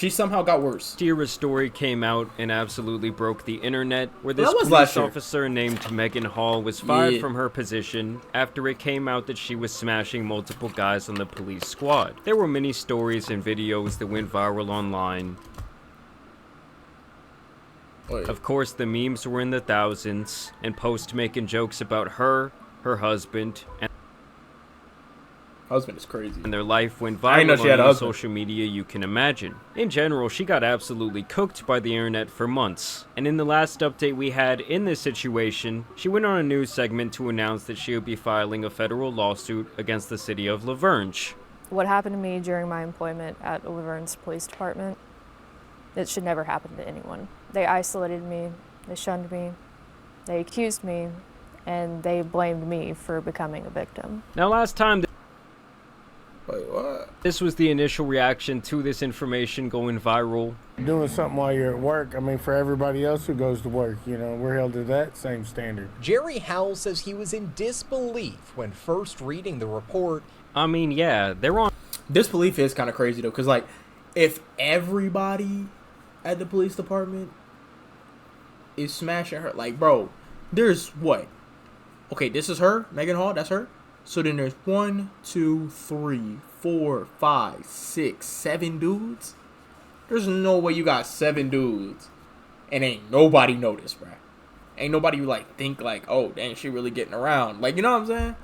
She somehow got worse. A story came out and absolutely broke the internet, where this That was police last year. officer named Megan Hall was fired from her position after it came out that she was smashing multiple guys on the police squad. There were many stories and videos that went viral online. Of course, the memes were in the thousands, and posts making jokes about her husband, and Husband is crazy. and their life went I didn't know viral she had a on any husband. social media you can imagine. In general, she got absolutely cooked by the internet for months. And in the last update we had in this situation, she went on a news segment to announce that she would be filing a federal lawsuit against the city of La Vergne. What happened to me during my employment at La Vergne's police department, it should never happen to anyone. They isolated me, they shunned me, they accused me, and they blamed me for becoming a victim. Now last time, Wait, what? this was the initial reaction to this information going viral. Doing something while you're at work, I mean, for everybody else who goes to work, you know, we're held to that same standard. Jerry Howell says he was in disbelief when first reading the report. I mean, yeah, they're on Disbelief is kind of crazy though, because like, if everybody at the police department is smashing her, like, bro, there's what? Okay, this is her, Megan Hall. That's her. So then there's 1, 2, 3, 4, 5, 6, 7 dudes. There's no way you got 7 dudes and ain't nobody noticed, bro. Ain't nobody like think like, oh, dang, she really getting around. Like, you know what I'm saying?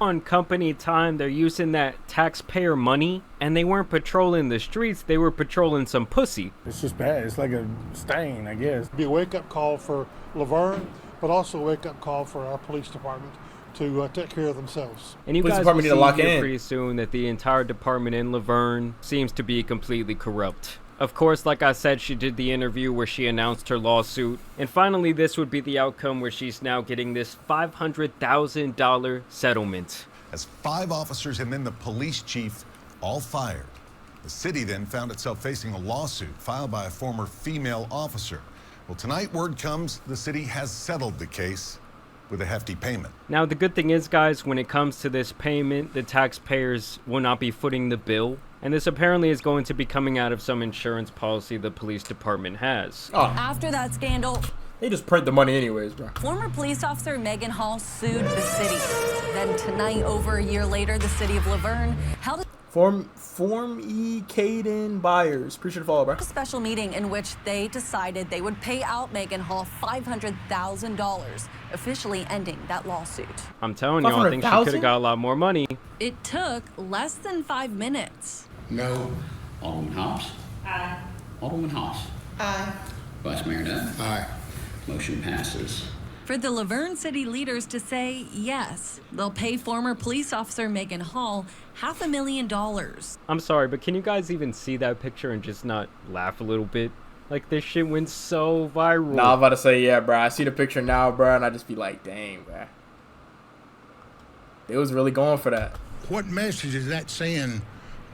on company time. They're using that taxpayer money, and they weren't patrolling the streets. They were patrolling some pussy. It's just bad. It's like a stain, I guess. Be a wake-up call for La Vergne, but also a wake-up call for our police department to take care of themselves. And you Police guys will department need see to lock here in. pretty soon that the entire department in La Vergne seems to be completely corrupt. Of course, like I said, she did the interview where she announced her lawsuit. And finally, this would be the outcome where she's now getting this $500,000 settlement. As 5 officers and then the police chief all fired. The city then found itself facing a lawsuit filed by a former female officer. Well, tonight word comes the city has settled the case with a hefty payment. Now, the good thing is, guys, when it comes to this payment, the taxpayers will not be footing the bill. And this apparently is going to be coming out of some insurance policy the police department has. Oh, After that scandal, they just print the money anyways, bro. former police officer Megan Hall sued the city. Then tonight, over a year later, the city of La Vergne held Form E. Caden Byers. Appreciate the follow, bro. a special meeting in which they decided they would pay out Megan Hall $500,000, officially ending that lawsuit. I'm telling you, I think she could have got a lot more money. It took less than 5 minutes. No. Alderman Hobbs? Aye. Alderman Hobbs? Aye. Vice Mayor Nutt? Aye. Motion passes. For the La Vergne city leaders to say yes, they'll pay former police officer Megan Hall $500,000. I'm sorry, but can you guys even see that picture and just not laugh a little bit? Like, this shit went so viral. Nah, I'm about to say, yeah, bro. I see the picture now, bro, and I just be like, dang, bro. They was really going for that. What message is that send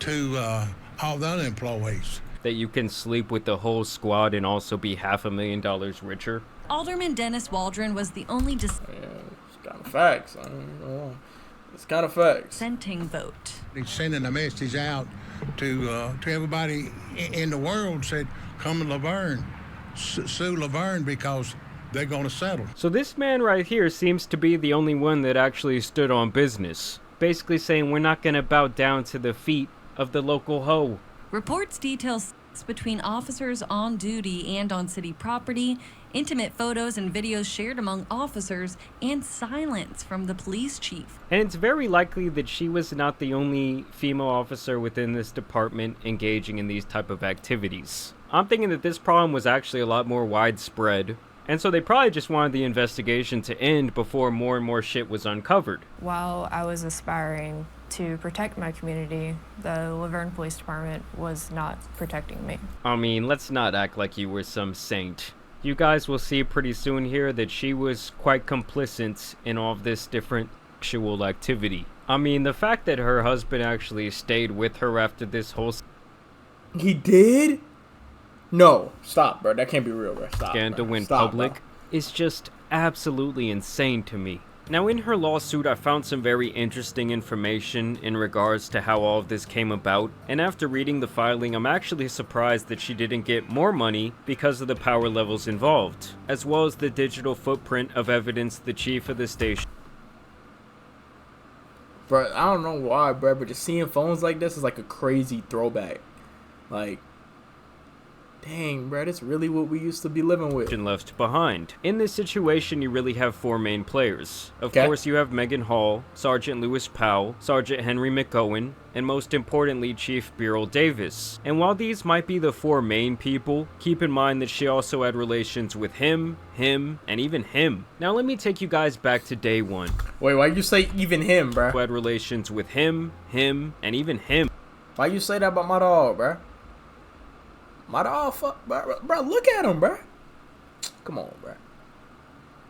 to all the other employees? That you can sleep with the whole squad and also be $500,000 richer. Alderman Dennis Waldron was the only Yeah, it's kind of facts. I don't know. It's kind of facts. dissenting vote. He's sending a message out to everybody in the world, said, come to La Vergne, sue La Vergne because they're going to settle. So this man right here seems to be the only one that actually stood on business. Basically saying we're not going to bow down to the feet of the local hoe. Reports detail sex between officers on duty and on city property, intimate photos and videos shared among officers, and silence from the police chief. And it's very likely that she was not the only female officer within this department engaging in these type of activities. I'm thinking that this problem was actually a lot more widespread, and so they probably just wanted the investigation to end before more and more shit was uncovered. While I was aspiring to protect my community, the La Vergne Police Department was not protecting me. I mean, let's not act like you were some saint. You guys will see pretty soon here that she was quite complicit in all of this different sexual activity. I mean, the fact that her husband actually stayed with her after this whole He did? No. Stop, bro. That can't be real, bro. Stop, scandal bro. went Stop, public bro. is just absolutely insane to me. Now, in her lawsuit, I found some very interesting information in regards to how all of this came about, and after reading the filing, I'm actually surprised that she didn't get more money because of the power levels involved, as well as the digital footprint of evidence the chief of the station. Bro, I don't know why, bro, but just seeing phones like this is like a crazy throwback. Like, dang, bro, that's really what we used to be living with. Left behind. In this situation, you really have four main players. Of Okay. course, you have Megan Hall, Sergeant Lewis Powell, Sergeant Henry McGowan, and most importantly, Chief Beryl Davis. And while these might be the four main people, keep in mind that she also had relations with him, and even him. Now let me take you guys back to day one. Wait, why you say even him, bro? Who had relations with him, and even him. Why you say that about my dog, bro? My dog, fuck, bro, look at him, bro. Come on, bro.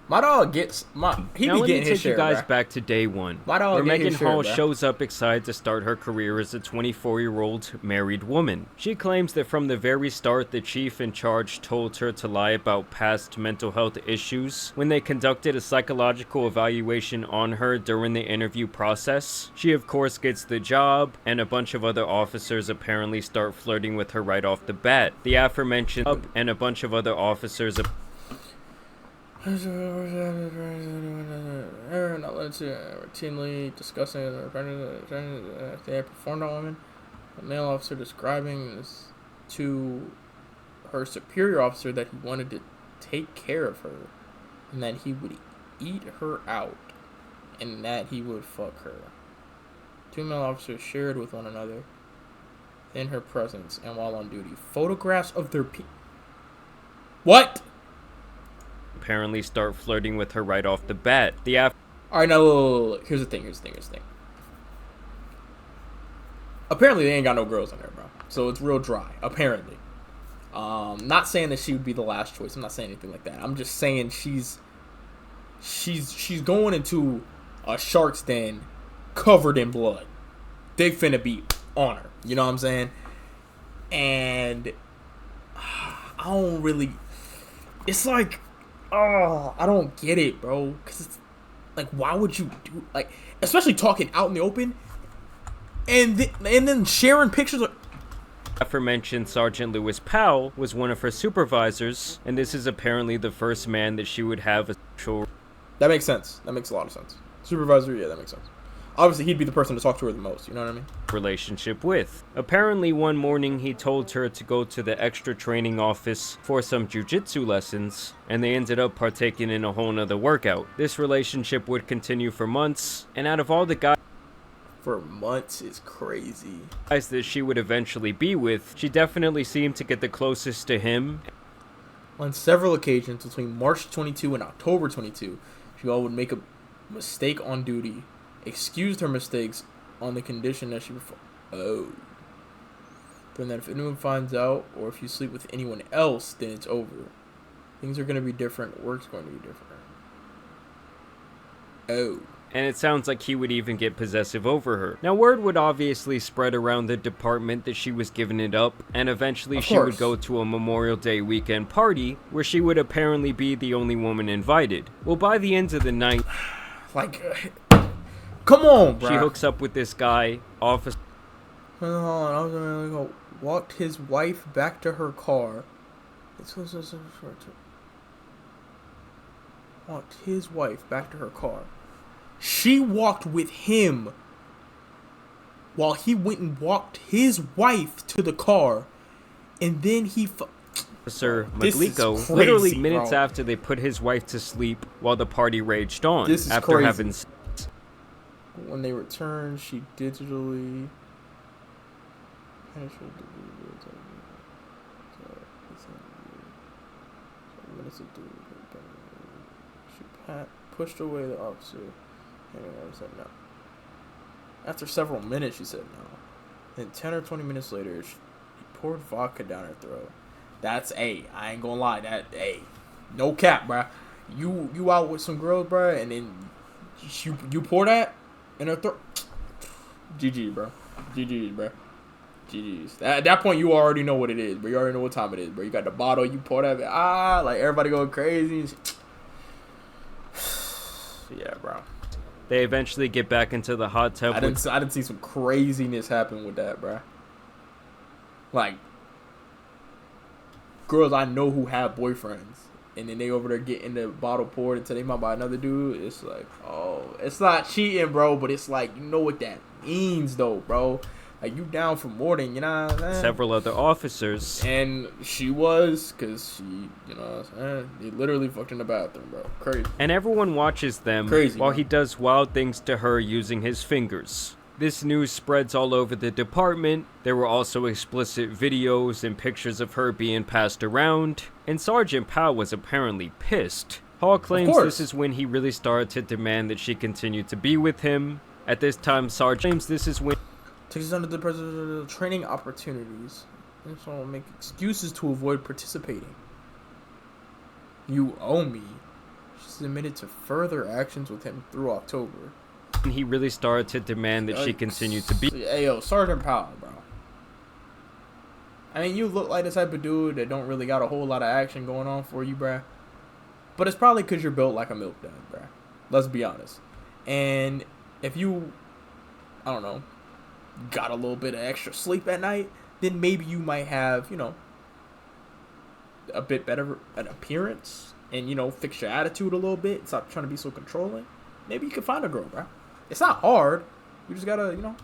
My dog gets he now be let getting me his take you share, guys bruh. back to day one, My dog where get Megan his share, Hall bruh. shows up excited to start her career as a 24-year-old married woman. She claims that from the very start, the chief in charge told her to lie about past mental health issues when they conducted a psychological evaluation on her during the interview process. She of course gets the job, and a bunch of other officers apparently start flirting with her right off the bat. The aforementioned and a bunch of other officers routinely discussing they had performed on women. A male officer describing this to her superior officer that he wanted to take care of her and that he would eat her out and that he would fuck her. Two male officers shared with one another in her presence and while on duty photographs of their What? apparently start flirting with her right off the bat. Alright, now look. Here's the thing. Apparently they ain't got no girls in there, bro. So it's real dry. Apparently. Not saying that she would be the last choice. I'm not saying anything like that. I'm just saying she's going into a shark's den covered in blood. They finna be on her. You know what I'm saying? And I don't really. It's like, oh, I don't get it, bro. Cause it's like, why would you do especially talking out in the open, and then sharing pictures of. Aforementioned Sergeant Lewis Powell was one of her supervisors, and this is apparently the first man that she would have a sexual. That makes sense. That makes a lot of sense. Supervisor, yeah, that makes sense. Obviously, he'd be the person to talk to her the most. You know what I mean? Relationship with. Apparently, one morning he told her to go to the extra training office for some jujitsu lessons, and they ended up partaking in a whole nother workout. This relationship would continue for months, and out of all the guys for months is crazy. That she would eventually be with, she definitely seemed to get the closest to him. On several occasions between March 22 and October 22, she all would make a mistake on duty, excused her mistakes on the condition that she then that if anyone finds out or if you sleep with anyone else, then it's over. Things are going to be different. Work's going to be different. And it sounds like he would even get possessive over her. Now, word would obviously spread around the department that she was giving it up, and eventually she would go to a Memorial Day weekend party where she would apparently be the only woman invited. Well, by the end of the night, come on, bro. She hooks up with this guy, officer. Walked his wife back to her car. Walked his wife back to her car. She walked with him while he went and walked his wife to the car, and then he Officer Maglico, literally minutes after they put his wife to sleep while the party raged on. This is after crazy. Having when they returned, she digitally she pushed away the officer. And I said no. After several minutes, she said no. Then 10 or 20 minutes later, he poured vodka down her throat. That's I ain't gonna lie. No cap, bruh. You out with some girls, bruh, and then you pour that in her throat. GG, bro. GG's, bro. GG's. At that point, you already know what it is, bro. You already know what time it is, bro. You got the bottle, you pour that, like everybody going crazy. Yeah, bro. They eventually get back into the hot tub. I didn't see some craziness happen with that, bro. Like, girls I know who have boyfriends, and then they over there getting the bottle poured into their mouth by another dude. It's like, oh, it's not cheating, bro, but it's like, you know what that means, though, bro. Like, you down for more than, you know what I'm saying? Several other officers. And she was, because she, you know what I'm saying? They literally fucked in the bathroom, bro. Crazy. And everyone watches them while he does wild things to her using his fingers. This news spreads all over the department. There were also explicit videos and pictures of her being passed around. And Sergeant Powell was apparently pissed. Hall claims this is when he really started to demand that she continue to be with him. At this time, Sergeant claims this is when takes us under the president of training opportunities, and so I'll make excuses to avoid participating. You owe me. She's admitted to further actions with him through October. And he really started to demand that she continue to be. Hey, yo, Sergeant Powell, bro. I mean, you look like the type of dude that don't really got a whole lot of action going on for you, bruh. But it's probably because you're built like a milk dud, bruh. Let's be honest. And if you, I don't know, got a little bit of extra sleep at night, then maybe you might have, you know, a bit better an appearance and, you know, fix your attitude a little bit. Stop trying to be so controlling. Maybe you can find a girl, bro. It's not hard. You just gotta, you know,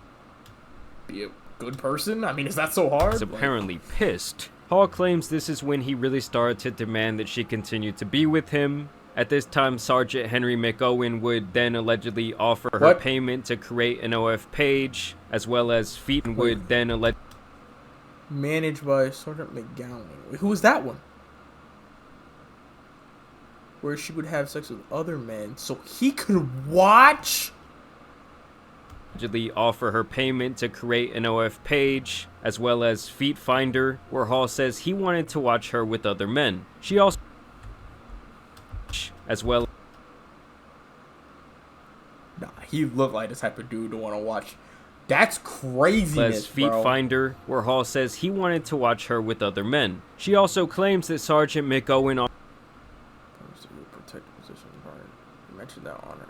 be a good person. I mean, is that so hard? He's apparently pissed. Hall claims this is when he really started to demand that she continue to be with him. At this time, Sergeant Henry McOwen would then allegedly offer her payment to create an OF page, as well as Feet would then managed by Sergeant McGowan. Who was that one? Where she would have sex with other men so he could watch? Allegedly offer her payment to create an OF page, as well as Feet Finder, where Hall says he wanted to watch her with other men. She also as well. Nah, he looked like the type of dude to want to watch. That's craziness, as Feet Finder, where Hall says he wanted to watch her with other men. She also claims that Sergeant McOwen protect position part. You mentioned that on her.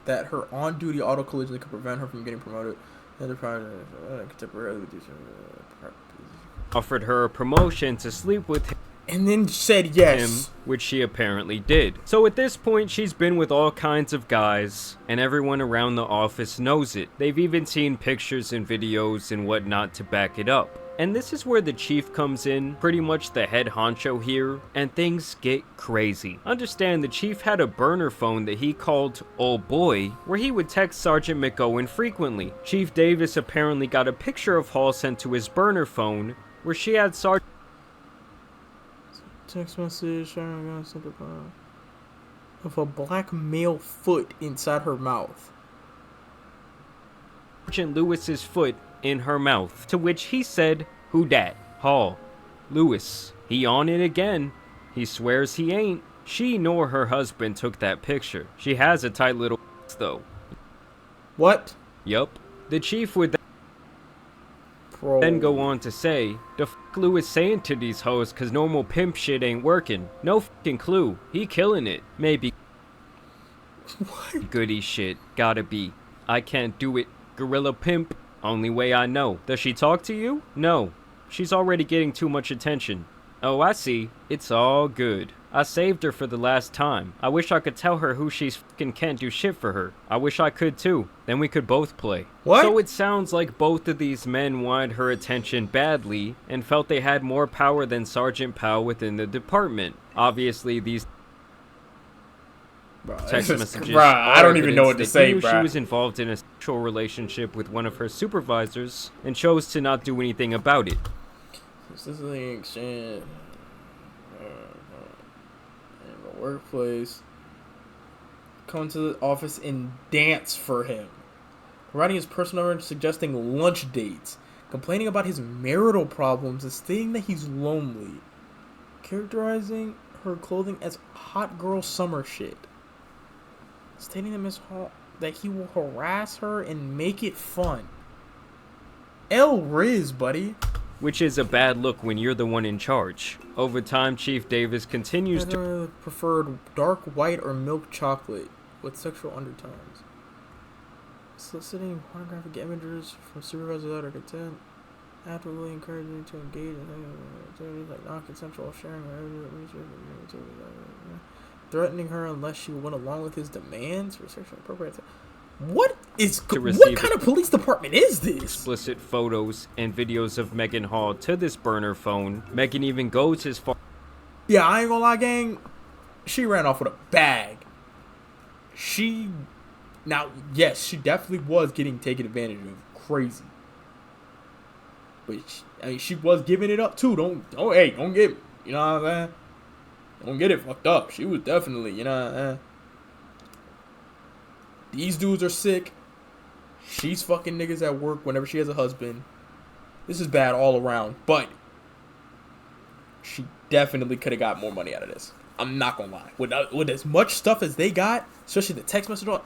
That her on-duty auto collision could prevent her from getting promoted. Contemporarily offered her a promotion to sleep with him. And then said yes. Which she apparently did. So at this point, she's been with all kinds of guys, and everyone around the office knows it. They've even seen pictures and videos and whatnot to back it up. And this is where the chief comes in, pretty much the head honcho here, and things get crazy. Understand the chief had a burner phone that he called Old Boy, where he would text Sergeant McOwen frequently. Chief Davis apparently got a picture of Hall sent to his burner phone, where she had Sergeant text message of a black male foot inside her mouth. Sergeant Lewis's foot in her mouth, to which he said, "Who dat?" Hall. Lewis. He on it again. He swears he ain't. She nor her husband took that picture. She has a tight little though. What? Yup. The chief would then go on to say, the f*** Lewis saying to these hoes cause normal pimp shit ain't working. No f***ing clue. He killing it. Maybe. What? Goody shit. Gotta be. I can't do it. Gorilla pimp. Only way I know. Does she talk to you? No. She's already getting too much attention. Oh, I see. It's all good. I saved her for the last time. I wish I could tell her who she's fucking can't do shit for her. I wish I could too. Then we could both play. What? So it sounds like both of these men wanted her attention badly and felt they had more power than Sergeant Powell within the department. Obviously, these text messages. I don't even know what to say, bro. She was involved in a sexual relationship with one of her supervisors and chose to not do anything about it. This is the exchange. Workplace, come to the office and dance for him, providing his personal and suggesting lunch dates, complaining about his marital problems and stating that he's lonely, characterizing her clothing as hot girl summer shit, stating that Miss Hall that he will harass her and make it fun. El Riz, buddy. Which is a bad look when you're the one in charge. Over time, Chief Davis continues to preferred dark white or milk chocolate. with sexual undertones. Soliciting pornographic images from supervisors out of consent. Actively encouraging to engage in activities like non-consensual sharing or threatening her unless she went along with his demands for sexual appropriate. What kind of police department is this? Explicit photos and videos of Megan Hall to this burner phone. Megan even goes as far. Yeah, I ain't gonna lie, gang. She ran off with a bag. Now, yes, she definitely was getting taken advantage of. Crazy. But she was giving it up too. Don't get it. You know what I'm saying? Don't get it fucked up. She was definitely, you know what I'm saying? These dudes are sick. She's fucking niggas at work whenever she has a husband. This is bad all around. But she definitely could have got more money out of this. I'm not gonna lie. With as much stuff as they got, especially the text message on,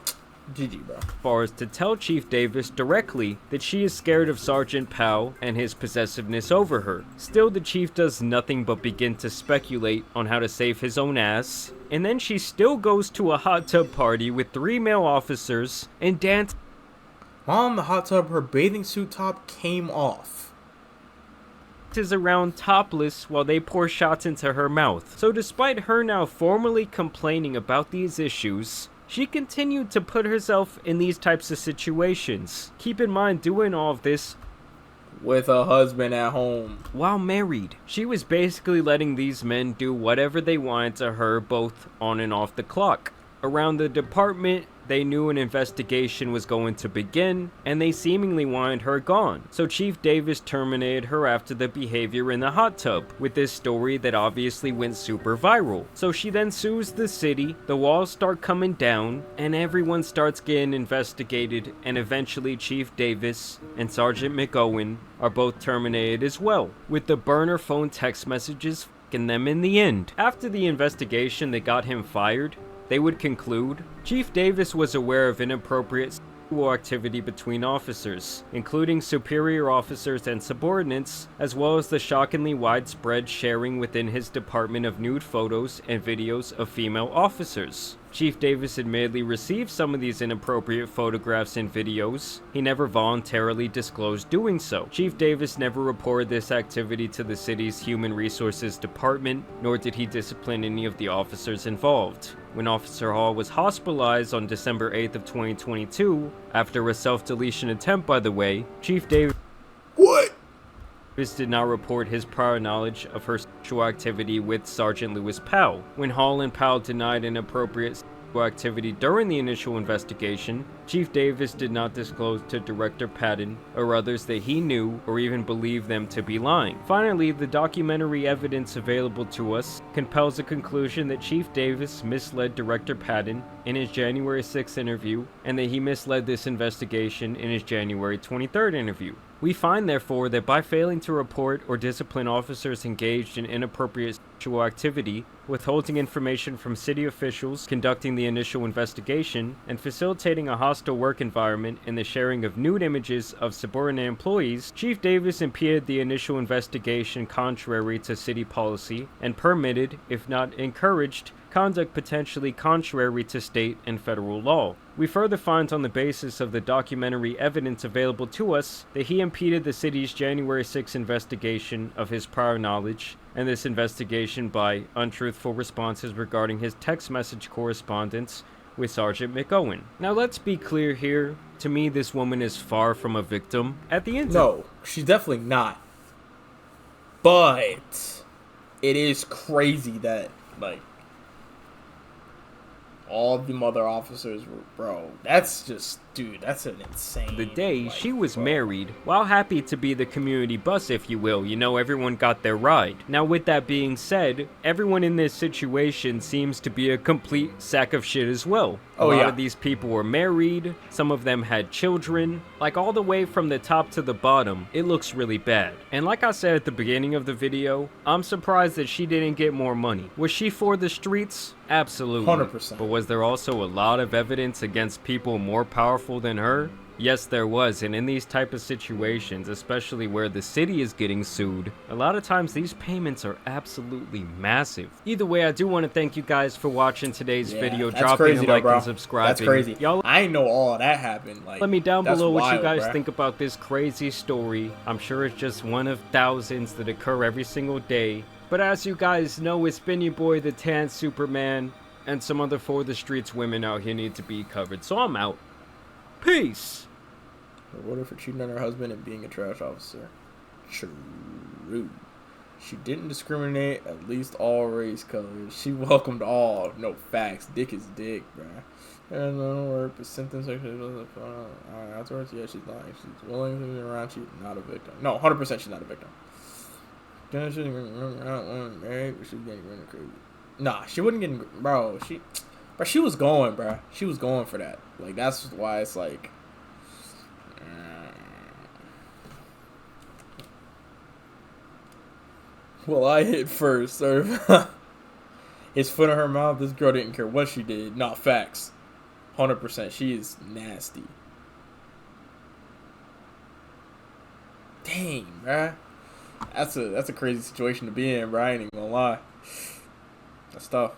GG, bro. Far as to tell Chief Davis directly that she is scared of Sergeant Powell and his possessiveness over her. Still, the chief does nothing but begin to speculate on how to save his own ass. And then she still goes to a hot tub party with 3 male officers and dances. While in the hot tub, her bathing suit top came off. Is around topless while they pour shots into her mouth. So despite her now formally complaining about these issues, she continued to put herself in these types of situations. Keep in mind, doing all of this with a husband at home while married. She was basically letting these men do whatever they wanted to her, both on and off the clock. Around the department, they knew an investigation was going to begin, and they seemingly wanted her gone. So Chief Davis terminated her after the behavior in the hot tub, with this story that obviously went super viral. So she then sues the city, the walls start coming down, and everyone starts getting investigated, and eventually Chief Davis and Sergeant McOwen are both terminated as well, with the burner phone text messages f***ing them in the end. After the investigation that got him fired, they would conclude, Chief Davis was aware of inappropriate sexual activity between officers, including superior officers and subordinates, as well as the shockingly widespread sharing within his department of nude photos and videos of female officers. Chief Davis admittedly received some of these inappropriate photographs and videos. He never voluntarily disclosed doing so. Chief Davis never reported this activity to the city's Human Resources Department, nor did he discipline any of the officers involved. When Officer Hall was hospitalized on December 8th of 2022, after a self-deletion attempt by the way, Chief Davis did not report his prior knowledge of her sexual activity with Sergeant Lewis Powell. When Hall and Powell denied inappropriate sexual activity during the initial investigation, Chief Davis did not disclose to Director Patton or others that he knew or even believed them to be lying. Finally, the documentary evidence available to us compels the conclusion that Chief Davis misled Director Patton in his January 6th interview, and that he misled this investigation in his January 23rd interview. We find, therefore, that by failing to report or discipline officers engaged in inappropriate sexual activity, withholding information from city officials conducting the initial investigation, and facilitating a hostile work environment in the sharing of nude images of subordinate employees, Chief Davis impeded the initial investigation contrary to city policy, and permitted, if not encouraged, conduct potentially contrary to state and federal law. We further find on the basis of the documentary evidence available to us that he impeded the city's January 6 investigation of his prior knowledge, and this investigation by untruthful responses regarding his text message correspondence with Sergeant McOwen. Now let's be clear here, to me this woman is far from a victim. At the end No, she's definitely not. But it is crazy that, like, all the mother officers were, bro, that's just, dude, that's an insane. The day she was married, while happy to be the community bus, if you will, you know, everyone got their ride. Now with that being said, everyone in this situation seems to be a complete sack of shit as well. A lot of these people were married, some of them had children, like all the way from the top to the bottom, it looks really bad. And like I said at the beginning of the video, I'm surprised that she didn't get more money. Was she for the streets? Absolutely. 100%. But was there also a lot of evidence against people more powerful than her? Yes, there was, and in these type of situations, especially where the city is getting sued, a lot of times these payments are absolutely massive. Either way, I do want to thank you guys for watching today's video, that's dropping crazy a like though, bro. and subscribing. That's crazy. Y'all, I didn't know all of that happened. Like, let me down that's below what you wild, guys bruh. think about this crazy story. I'm sure it's just one of thousands that occur every single day. But as you guys know, it's been your boy, the Tan Superman, and some other For the Streets women out here need to be covered. So I'm out. Peace. Rewarded for cheating on her husband and being a trash officer. True. She didn't discriminate, at least all race colors. She welcomed all. No facts. Dick is dick, bruh. And no work, but symptoms actually afterwards, yeah, she's lying. She's willing to be around. She's not a victim. No, 100% she's not a victim. She's getting really crazy. Nah, she wasn't getting, bro. She was going, bro. She was going for that. Like, that's why it's like. Well, I hit first, sir. His foot in her mouth. This girl didn't care what she did. Not facts. 100%. She is nasty. Dang, bruh. That's a crazy situation to be in, bro. I ain't even gonna lie. That's tough.